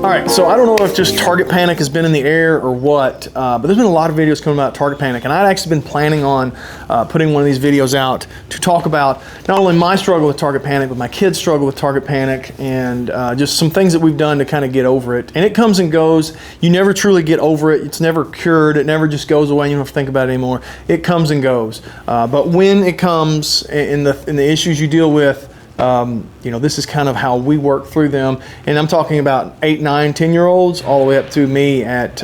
All right, so I don't know if just target panic has been in the air or what, but there's been a lot of videos coming about target panic, and I'd actually been planning on putting one of these videos out to talk about not only my struggle with target panic, but my kids' struggle with target panic, and just some things that we've done to kind of get over it. And it comes and goes. You never truly get over it. It's never cured. It never just goes away. You don't have to think about it anymore. It comes and goes. But when it comes, in the issues you deal with, you know, this is kind of how we work through them. And I'm talking about 8, 9, 10-year-olds all the way up to me at,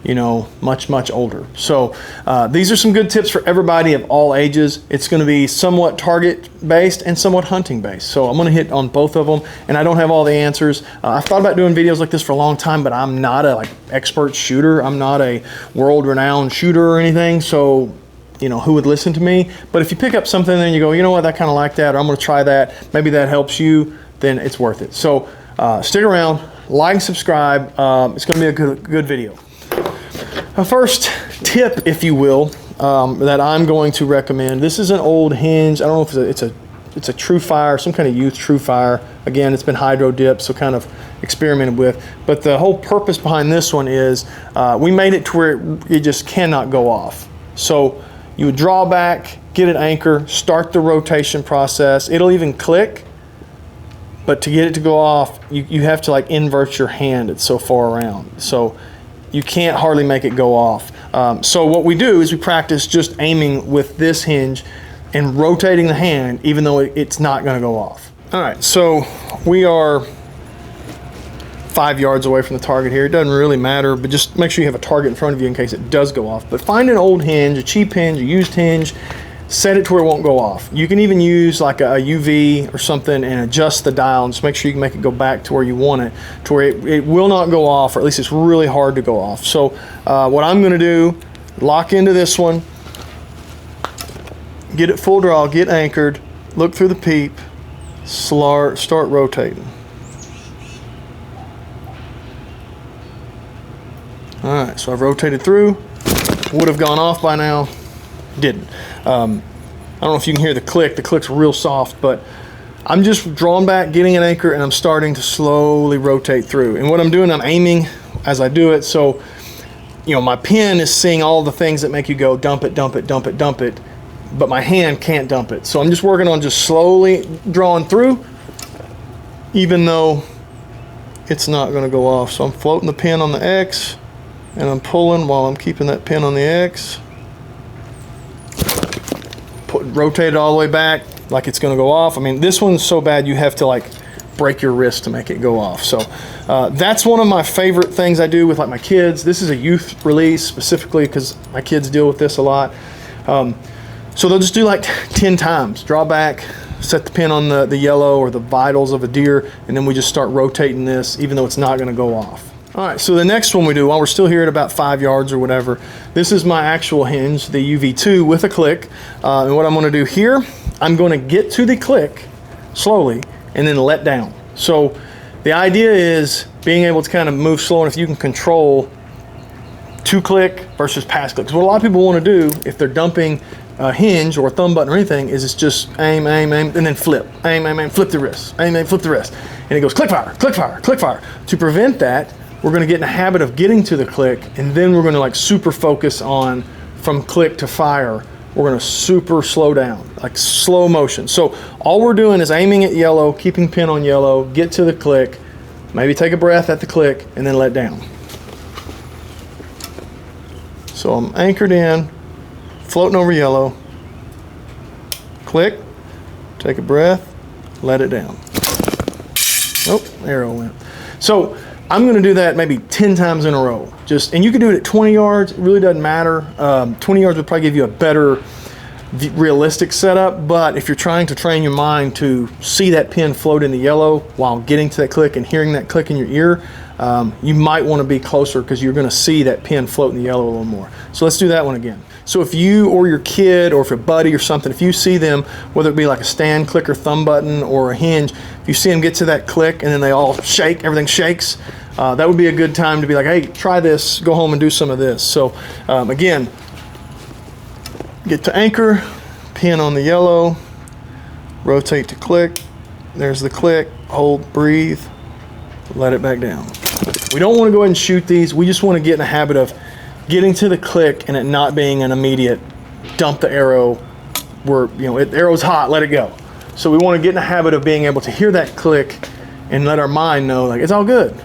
you know, much older. So these are some good tips for everybody of all ages. It's going to be somewhat target-based and somewhat hunting-based. So I'm going to hit on both of them, and I don't have all the answers. I've thought about doing videos like this for a long time, but I'm not a expert shooter. I'm not a world-renowned shooter or anything. So you know, who would listen to me? But if you pick up something and you go, you know what, I kind of like that, or I'm going to try that, maybe that helps you, then it's worth it. So stick around, like, subscribe. It's going to be a good video. First tip, if you will, that I'm going to recommend. This is an old hinge. I don't know if it's a True Fire, some kind of youth True Fire. Again, it's been hydro dipped, so kind of experimented with. But the whole purpose behind this one is we made it to where it just cannot go off. So you would draw back, get an anchor, start the rotation process. It'll even click, but to get it to go off, you have to invert your hand. It's so far around. So you can't hardly make it go off. So what we do is we practice just aiming with this hinge and rotating the hand, even though it's not gonna go off. All right, so we are 5 yards away from the target here. It doesn't really matter, but just make sure you have a target in front of you in case it does go off. But find an old hinge, a cheap hinge, a used hinge, set it to where it won't go off. You can even use like a UV or something and adjust the dial and just make sure you can make it go back to where you want it, to where it will not go off, or at least it's really hard to go off. So what I'm gonna do, lock into this one, get it full draw, get anchored, look through the peep, start rotating. All right, so I've rotated through. Would have gone off by now, didn't. I don't know if you can hear the click. The click's real soft, but I'm just drawing back, getting an anchor, and I'm starting to slowly rotate through. And what I'm doing, I'm aiming as I do it. So, you know, my pen is seeing all the things that make you go dump it, dump it, dump it, dump it, but my hand can't dump it. So I'm just working on just slowly drawing through, even though it's not gonna go off. So I'm floating the pen on the X, and I'm pulling while I'm keeping that pin on the X. Rotate it all the way back like it's gonna go off. I mean, this one's so bad you have to break your wrist to make it go off. So that's one of my favorite things I do with my kids. This is a youth release specifically because my kids deal with this a lot. So they'll just do 10 times. Draw back, set the pin on the yellow or the vitals of a deer, and then we just start rotating this even though it's not gonna go off. All right, so the next one we do, while we're still here at about 5 yards or whatever, this is my actual hinge, the UV2 with a click. And what I'm gonna do here, I'm gonna get to the click slowly and then let down. So the idea is being able to kind of move slow, and if you can control to click versus pass click. Because what a lot of people wanna do if they're dumping a hinge or a thumb button or anything is it's just aim, aim, aim, and then flip. Aim, aim, aim, flip the wrist. Aim, aim, flip the wrist. And it goes click fire, click fire, click fire. To prevent that, we're gonna get in the habit of getting to the click, and then we're gonna super focus on from click to fire. We're gonna super slow down, slow motion. So all we're doing is aiming at yellow, keeping pin on yellow, get to the click, maybe take a breath at the click, and then let down. So I'm anchored in, floating over yellow, click, take a breath, let it down. Oh, arrow went. So I'm gonna do that maybe 10 times in a row. And you can do it at 20 yards, it really doesn't matter. 20 yards would probably give you a better realistic setup, but if you're trying to train your mind to see that pin float in the yellow while getting to that click and hearing that click in your ear, you might wanna be closer because you're gonna see that pin float in the yellow a little more. So let's do that one again. So if you or your kid or if a buddy or something, if you see them, whether it be a stand clicker thumb button or a hinge, if you see them get to that click and then they all shake, everything shakes, that would be a good time to be hey, try this, go home and do some of this. So again, get to anchor, pin on the yellow, rotate to click, there's the click, hold, breathe, let it back down. We don't want to go ahead and shoot these. We just want to get in the habit of getting to the click and it not being an immediate dump the arrow where, you know, the arrow's hot, let it go. So we want to get in the habit of being able to hear that click and let our mind know, like, it's all good.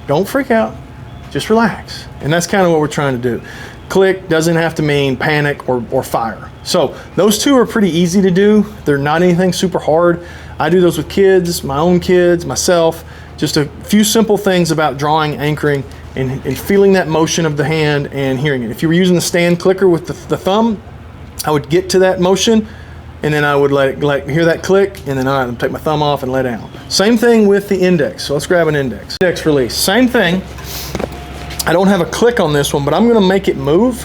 Don't freak out, just relax. And that's kind of what we're trying to do. Click doesn't have to mean panic or fire. So those two are pretty easy to do. They're not anything super hard. I do those with kids, my own kids, myself. Just a few simple things about drawing, anchoring, and feeling that motion of the hand and hearing it. If you were using the stand clicker with the thumb, I would get to that motion and then I would hear that click, and then all right, take my thumb off and let down. Same thing with the index. So let's grab an index. Index release, same thing. I don't have a click on this one, but I'm gonna make it move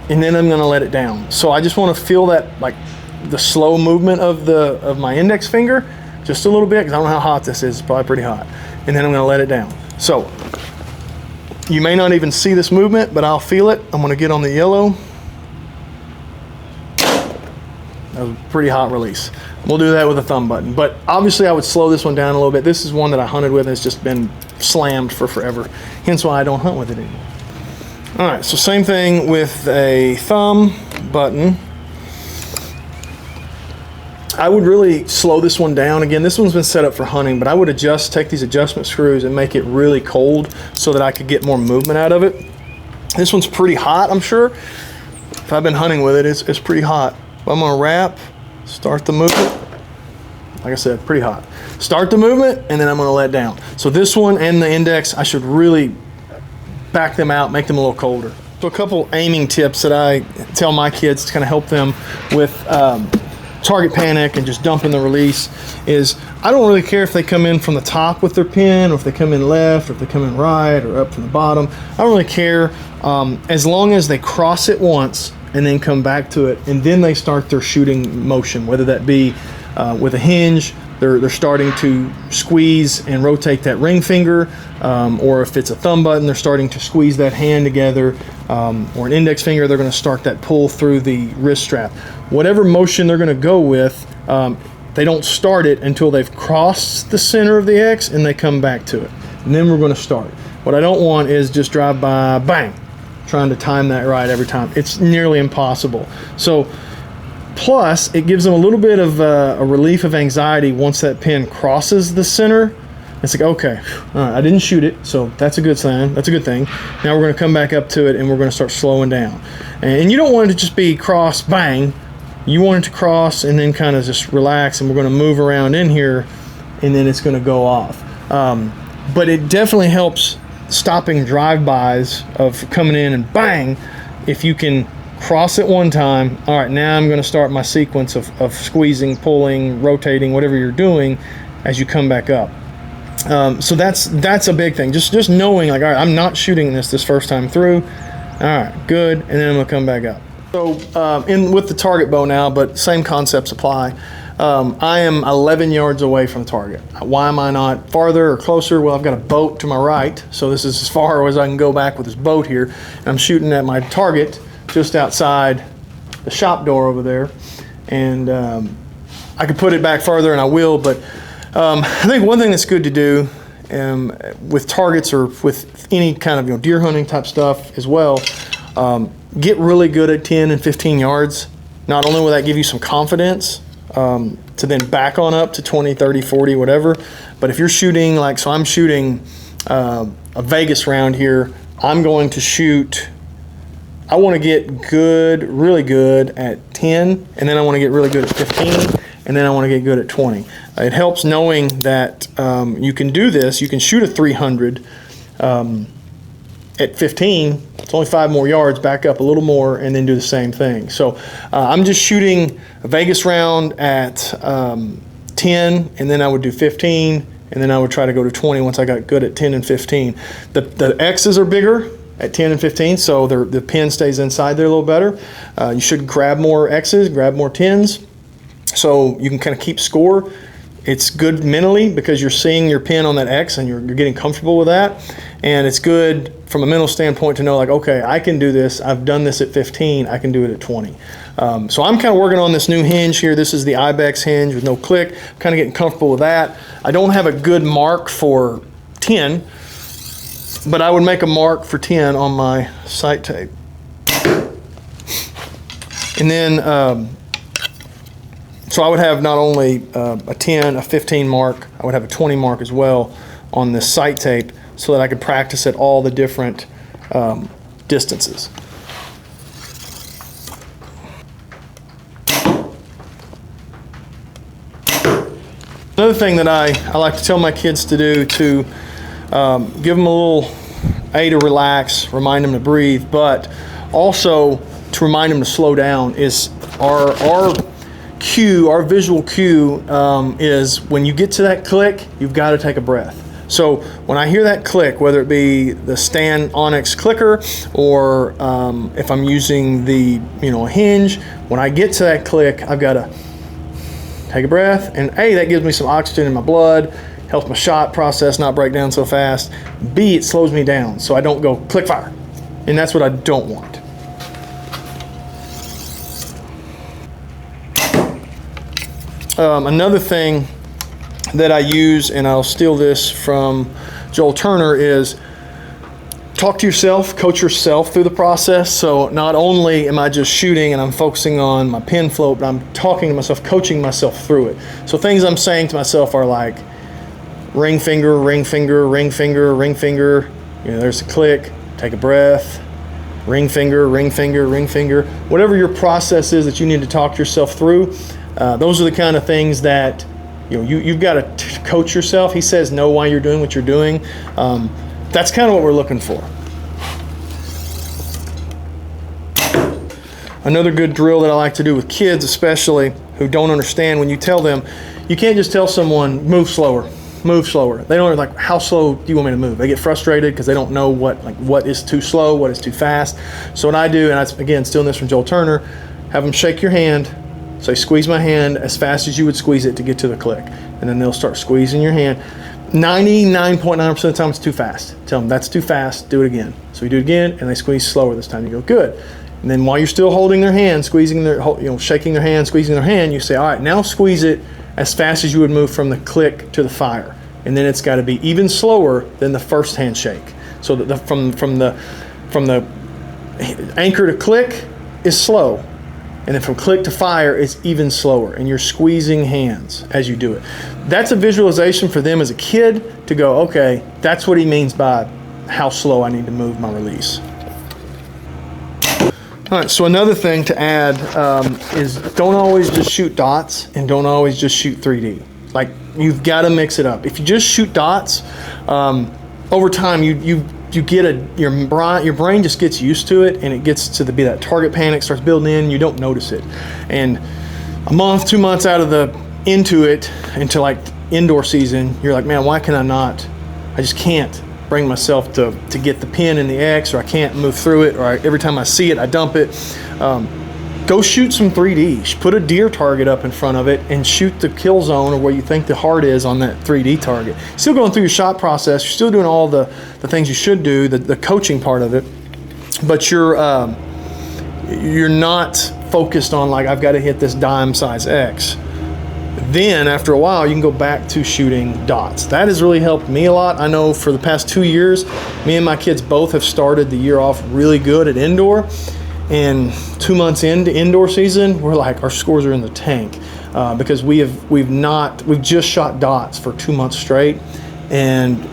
and then I'm gonna let it down. So I just wanna feel that, like the slow movement of my index finger, just a little bit, because I don't know how hot this is. It's probably pretty hot. And then I'm gonna let it down. So you may not even see this movement, but I'll feel it. I'm gonna get on the yellow. That was a pretty hot release. We'll do that with a thumb button. But obviously I would slow this one down a little bit. This is one that I hunted with and it's just been slammed for forever. Hence why I don't hunt with it anymore. All right, so same thing with a thumb button. I would really slow this one down. Again, this one's been set up for hunting, but I would take these adjustment screws and make it really cold so that I could get more movement out of it. This one's pretty hot, I'm sure. If I've been hunting with it, it's pretty hot. But I'm gonna wrap, start the movement. Like I said, pretty hot. Start the movement, and then I'm gonna let down. So this one and the index, I should really back them out, make them a little colder. So a couple aiming tips that I tell my kids to kind of help them with target panic and just dumping the release is, I don't really care if they come in from the top with their pin, or if they come in left, or if they come in right, or up from the bottom. I don't really care, as long as they cross it once and then come back to it, and then they start their shooting motion, whether that be with a hinge, they're starting to squeeze and rotate that ring finger, or if it's a thumb button, they're starting to squeeze that hand together, or an index finger, they're going to start that pull through the wrist strap. Whatever motion they're going to go with, they don't start it until they've crossed the center of the X and they come back to it. And then we're going to start. What I don't want is just drive by, bang, trying to time that right every time. It's nearly impossible. So plus it gives them a little bit of a relief of anxiety once that pin crosses the center. It's like, okay, all right, I didn't shoot it, so that's a good sign, that's a good thing. Now we're gonna come back up to it and we're gonna start slowing down. And you don't want it to just be cross, bang. You want it to cross and then kind of just relax, and we're gonna move around in here and then it's gonna go off. But it definitely helps stopping drive-bys of coming in and bang. If you can cross it one time, all right, now I'm gonna start my sequence of squeezing, pulling, rotating, whatever you're doing as you come back up. So that's a big thing. Just knowing, like, all right, I'm not shooting this first time through. All right, good, and then I'm gonna come back up. So with the target bow now, but same concepts apply. I am 11 yards away from the target. Why am I not farther or closer? Well, I've got a boat to my right, so this is as far as I can go back with this boat here. And I'm shooting at my target just outside the shop door over there. And I could put it back further, and I will, but I think one thing that's good to do with targets or with any kind of deer hunting type stuff as well, get really good at 10 and 15 yards. Not only will that give you some confidence to then back on up to 20, 30, 40, whatever, but if you're shooting, like, so I'm shooting a Vegas round here, I'm going to shoot, I want to get good, really good at 10, and then I want to get really good at 15, and then I want to get good at 20. It helps knowing that you can do this. You can shoot a 300 at 15. It's only 5 more yards, back up a little more, and then do the same thing. So I'm just shooting a Vegas round at 10, and then I would do 15, and then I would try to go to 20 once I got good at 10 and 15. The X's are bigger at 10 and 15, so the pin stays inside there a little better. You should grab more X's, grab more 10s, so you can kind of keep score. It's good mentally because you're seeing your pin on that X and you're getting comfortable with that. And it's good from a mental standpoint to know, like, okay, I can do this. I've done this at 15. I can do it at 20. So I'm kind of working on this new hinge here. This is the Ibex hinge with no click. I'm kind of getting comfortable with that. I don't have a good mark for 10, but I would make a mark for 10 on my sight tape. And then, so I would have not only a 10, a 15 mark, I would have a 20 mark as well on this sight tape so that I could practice at all the different distances. Another thing that I like to tell my kids to do to give them a little, to relax, remind them to breathe, but also to remind them to slow down is our cue, our visual cue is when you get to that click, you've got to take a breath. So when I hear that click, whether it be the Stan Onyx clicker or if I'm using the a hinge, when I get to that click, I've got to take a breath, and A, that gives me some oxygen in my blood, helps my shot process not break down so fast. B, it slows me down so I don't go click fire, and that's what I don't want. Another thing that I use, and I'll steal this from Joel Turner, is talk to yourself, coach yourself through the process. So not only am I just shooting and I'm focusing on my pin float, but I'm talking to myself, coaching myself through it. So things I'm saying to myself are like ring finger, ring finger, ring finger, ring finger. There's a click, take a breath, ring finger, ring finger, ring finger. Whatever your process is that you need to talk yourself through, those are the kind of things that you've got to coach yourself. He says know why you're doing what you're doing. That's kind of what we're looking for. Another good drill that I like to do with kids, especially who don't understand, when you tell them, you can't just tell someone move slower, move slower. They don't like, how slow do you want me to move? They get frustrated because they don't know what is too slow, what is too fast. So what I do, and I, again, stealing this from Joel Turner, have them shake your hand. Say, squeeze my hand as fast as you would squeeze it to get to the click. And then they'll start squeezing your hand. 99.9% of the time it's too fast. Tell them that's too fast, do it again. So you do it again, and they squeeze slower this time. You go, good. And then while you're still holding their hand, squeezing their, shaking their hand, squeezing their hand, you say, all right, now squeeze it as fast as you would move from the click to the fire. And then it's got to be even slower than the first handshake. So that from the anchor to click is slow. And then from click to fire, it's even slower. And you're squeezing hands as you do it. That's a visualization for them as a kid to go, okay, that's what he means by how slow I need to move my release. All right, so another thing to add is don't always just shoot dots and don't always just shoot 3D. Like, you've got to mix it up. If you just shoot dots, over time you get your brain just gets used to it, and it gets to be that target panic starts building in. You don't notice it, and a month, 2 months into it, into like indoor season, you're like, man, why can I not? I just can't bring myself to get the pin in the X, or I can't move through it, or every time I see it, I dump it. Go shoot some 3D. Put a deer target up in front of it and shoot the kill zone, or where you think the heart is on that 3D target. Still going through your shot process. You're still doing all the things you should do, the coaching part of it, but you're not focused on like, I've got to hit this dime size X. Then after a while, you can go back to shooting dots. That has really helped me a lot. I know for the past 2 years, me and my kids both have started the year off really good at indoor. And 2 months into indoor season, we're like, our scores are in the tank because we've just shot dots for 2 months straight, and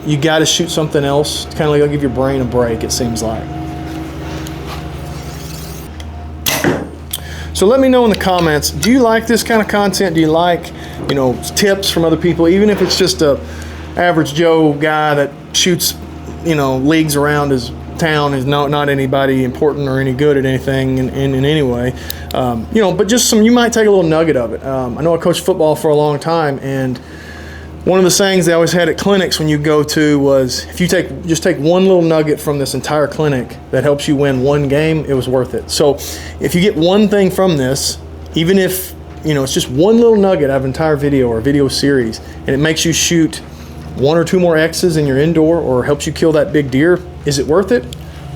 you got to shoot something else. It's kind of like give your brain a break, it seems like. So let me know in the comments, do you like this kind of content? Do you like, tips from other people, even if it's just a average Joe guy that shoots, leagues around his town, is not anybody important or any good at anything in any way, but just you might take a little nugget of it. I know I coached football for a long time, and one of the sayings they always had at clinics when you go to was, if you just take one little nugget from this entire clinic that helps you win one game, it was worth it. So if you get one thing from this, even if it's just one little nugget out of an entire video or a video series, and it makes you shoot 1 or 2 more X's in your indoor, or helps you kill that big deer, is it worth it?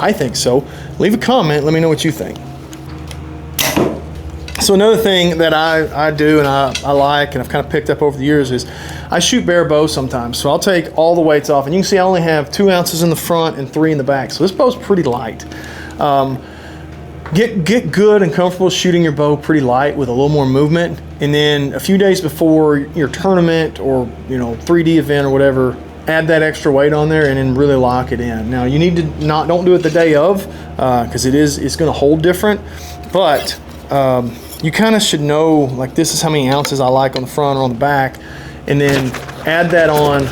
I think so. Leave a comment, let me know what you think. So another thing that I do and I like and I've kind of picked up over the years is I shoot bare bow sometimes. So I'll take all the weights off, and you can see I only have 2 ounces in the front and 3 in the back. So this bow's pretty light. Get good and comfortable shooting your bow pretty light with a little more movement, and then a few days before your tournament or 3D event or whatever, add that extra weight on there and then really lock it in. Now you need to don't do it the day of because it's going to hold different, but you kind of should know, like, this is how many ounces I like on the front or on the back, and then add that on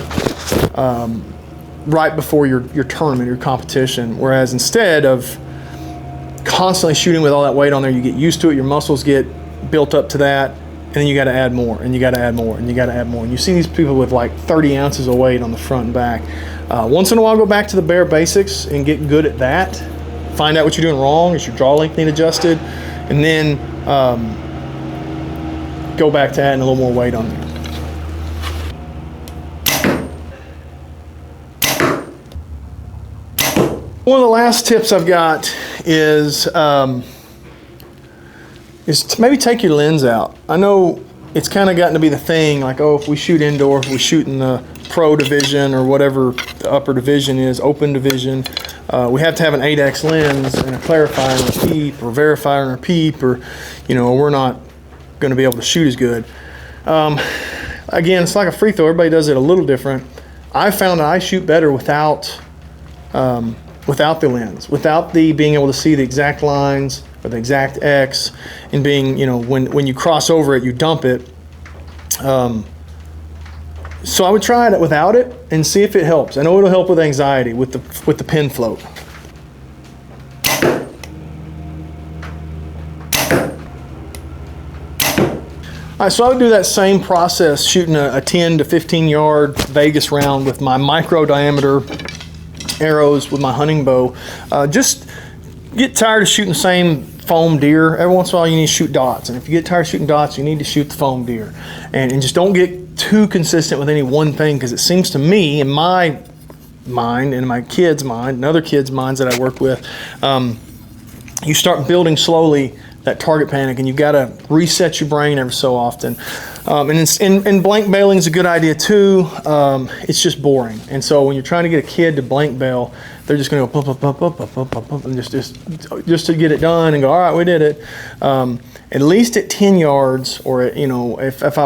right before your tournament, your competition. Whereas instead of constantly shooting with all that weight on there, you get used to it, your muscles get built up to that, and then you got to add more, and you got to add more, and you got to add more. And you see these people with like 30 ounces of weight on the front and back. Once in a while, go back to the bare basics and get good at that. Find out what you're doing wrong. Is your draw length need adjusted? And then go back to adding a little more weight on there. One of the last tips I've got is to maybe take your lens out. I know it's kind of gotten to be the thing, like, oh, if we shoot indoor, if we shoot in the pro division or whatever the upper division is, open division, we have to have an 8x lens and a clarifier and a peep, or verifier and a peep, or we're not going to be able to shoot as good. Again, it's like a free throw. Everybody does it a little different. I found that I shoot better without the lens, without the being able to see the exact lines or the exact X, and being, when you cross over it, you dump it. So I would try it without it and see if it helps. I know it'll help with anxiety with the pin float. All right, so I would do that same process, shooting a 10 to 15 yard Vegas round with my micro diameter arrows with my hunting bow. Just get tired of shooting the same foam deer. Every once in a while you need to shoot dots, and if you get tired of shooting dots, you need to shoot the foam deer, and just don't get too consistent with any one thing, because it seems to me, in my mind and my kids' mind and other kids' minds that I work with, you start building slowly that target panic, and you've got to reset your brain every so often. And blank bailing is a good idea too. It's just boring, and so when you're trying to get a kid to blank bail, they're just going to go pump, pump, pump, pump, pump, pump, pump, and just to get it done and go, all right, we did it. At least at 10 yards, or if I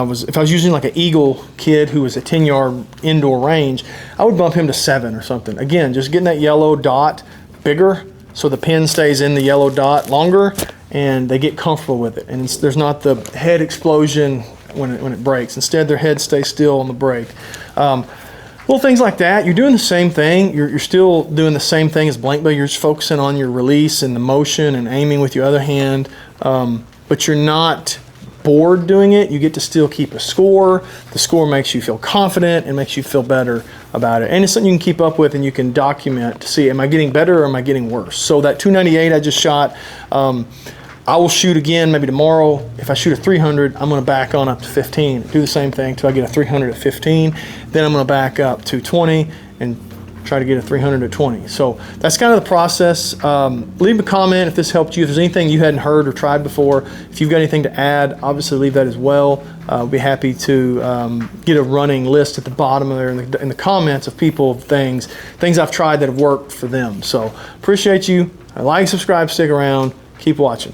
was using like an eagle kid who was a 10-yard indoor range, I would bump him to 7 or something. Again, just getting that yellow dot bigger, so the pin stays in the yellow dot longer, and they get comfortable with it, and there's not the head explosion when it breaks. Instead, their head stays still on the break. Little things like that. You're doing the same thing. You're still doing the same thing as blank bail. You're just focusing on your release and the motion and aiming with your other hand, but you're not bored doing it. You get to still keep a score. The score makes you feel confident and makes you feel better about it, and it's something you can keep up with and you can document to see, am I getting better or am I getting worse? So that 298 I just shot, I will shoot again maybe tomorrow. If I shoot a 300, I'm going to back on up to 15. Do the same thing until I get a 300 at 15. Then I'm going to back up to 20 and try to get a 300 at 20. So that's kind of the process. Leave a comment if this helped you. If there's anything you hadn't heard or tried before, if you've got anything to add, obviously leave that as well. I'll be happy to get a running list at the bottom of there in the comments of people, things I've tried that have worked for them. So appreciate you. Like, subscribe, stick around, keep watching.